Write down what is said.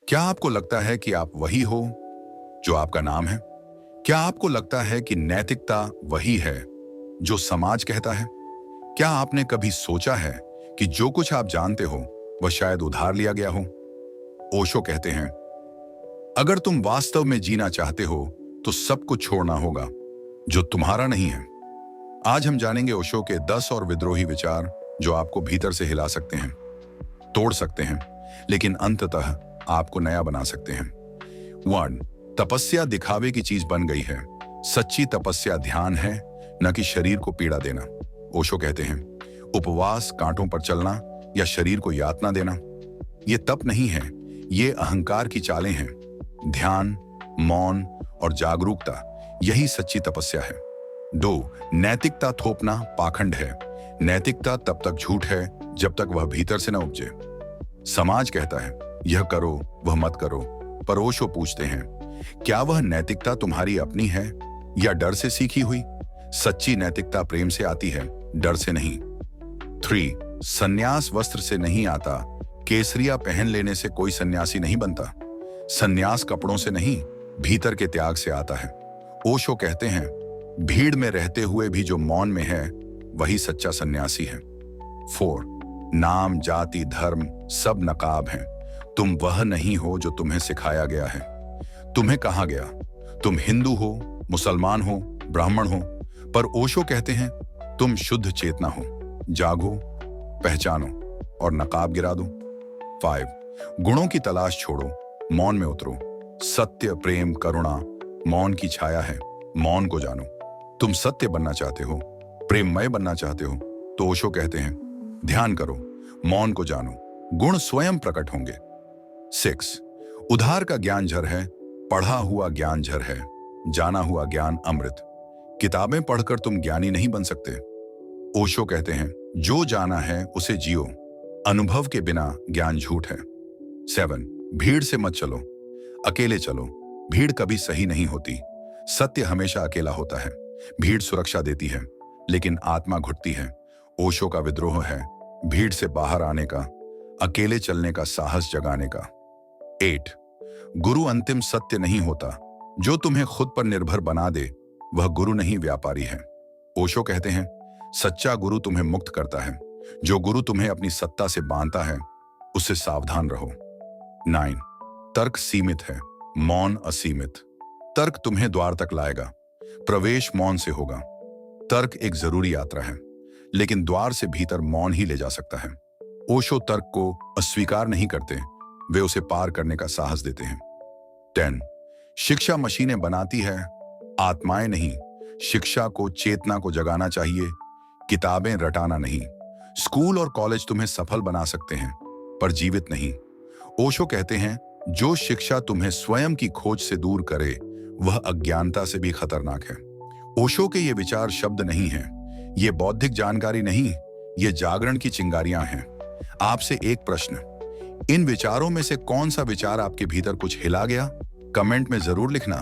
क्या आपको लगता है कि आप वही हो जो आपका नाम है? क्या आपको लगता है कि नैतिकता वही है जो समाज कहता है? क्या आपने कभी सोचा है कि जो कुछ आप जानते हो वह शायद उधार लिया गया हो? ओशो कहते हैं, अगर तुम वास्तव में जीना चाहते हो तो सब कुछ छोड़ना होगा जो तुम्हारा नहीं है। आज हम जानेंगे ओशो के 10 और विद्रोही विचार जो आपको भीतर से हिला सकते हैं, तोड़ सकते हैं, लेकिन अंततः आपको नया बना सकते हैं। 1. तपस्या दिखावे की चीज बन गई है। सच्ची तपस्या ध्यान है, न कि शरीर को पीड़ा देना। ओशो कहते हैं, उपवास, कांटों पर चलना या शरीर को यातना देना, ये तप नहीं है, ये अहंकार की चालें हैं। ध्यान, मौन और जागरूकता, यही सच्ची तपस्या है। 2. नैतिकता थोपना पाखंड है। नैतिकता तब तक झूठ है जब तक वह भीतर से न उपजे। समाज कहता है, यह करो, वह मत करो, पर ओशो पूछते हैं, क्या वह नैतिकता तुम्हारी अपनी है या डर से सीखी हुई? सच्ची नैतिकता प्रेम से आती है, डर से नहीं। 3. सन्यास वस्त्र से नहीं आता। केसरिया पहन लेने से कोई सन्यासी नहीं बनता। सन्यास कपड़ों से नहीं, भीतर के त्याग से आता है। ओशो कहते हैं, भीड़ में रहते हुए भी जो मौन में है वही सच्चा सन्यासी है। 4. नाम, जाति, धर्म सब नकाब हैं। तुम वह नहीं हो जो तुम्हें सिखाया गया है। तुम्हें कहा गया तुम हिंदू हो, मुसलमान हो, ब्राह्मण हो, पर ओशो कहते हैं तुम शुद्ध चेतना हो। जागो, पहचानो और नकाब गिरा दो। 5. गुणों की तलाश छोड़ो, मौन में उतरो। सत्य, प्रेम, करुणा मौन की छाया है, मौन को जानो। तुम सत्य बनना चाहते हो, प्रेममय बनना चाहते हो, तो ओशो कहते हैं, ध्यान करो, मौन को जानो, गुण स्वयं प्रकट होंगे। 6. उधार का ज्ञान झर है, पढ़ा हुआ ज्ञान झर है, जाना हुआ ज्ञान अमृत। किताबें पढ़कर तुम ज्ञानी नहीं बन सकते। ओशो कहते हैं, जो जाना है उसे जियो, अनुभव के बिना ज्ञान झूठ है। 7. भीड़ से मत चलो, अकेले चलो। भीड़ कभी सही नहीं होती, सत्य हमेशा अकेला होता है। भीड़ सुरक्षा देती है, लेकिन आत्मा घुटती है। ओशो का विद्रोह है भीड़ से बाहर आने का, अकेले चलने का साहस जगाने का। 8. गुरु अंतिम सत्य नहीं होता। जो तुम्हें खुद पर निर्भर बना दे वह गुरु नहीं, व्यापारी है। ओशो कहते हैं, सच्चा गुरु तुम्हें मुक्त करता है। जो गुरु तुम्हें अपनी सत्ता से बांधता है उससे सावधान रहो। 9. तर्क सीमित है, मौन असीमित। तर्क तुम्हें द्वार तक लाएगा, प्रवेश मौन से होगा। तर्क एक जरूरी यात्रा है, लेकिन द्वार से भीतर मौन ही ले जा सकता है। ओशो तर्क को अस्वीकार नहीं करते, वे उसे पार करने का साहस देते हैं। 10. शिक्षा मशीनें बनाती है, आत्माएं नहीं। शिक्षा को, चेतना को जगाना चाहिए, किताबें रटाना नहीं। स्कूल और कॉलेज तुम्हें सफल बना सकते हैं, पर जीवित नहीं। ओशो कहते हैं, जो शिक्षा तुम्हें स्वयं की खोज से दूर करे वह अज्ञानता से भी खतरनाक है। ओशो के ये विचार शब्द नहीं हैं, ये बौद्धिक जानकारी नहीं, ये जागरण की चिंगारियां हैं। आपसे एक प्रश्न, इन विचारों में से कौन सा विचार आपके भीतर कुछ हिला गया? कमेंट में जरूर लिखना।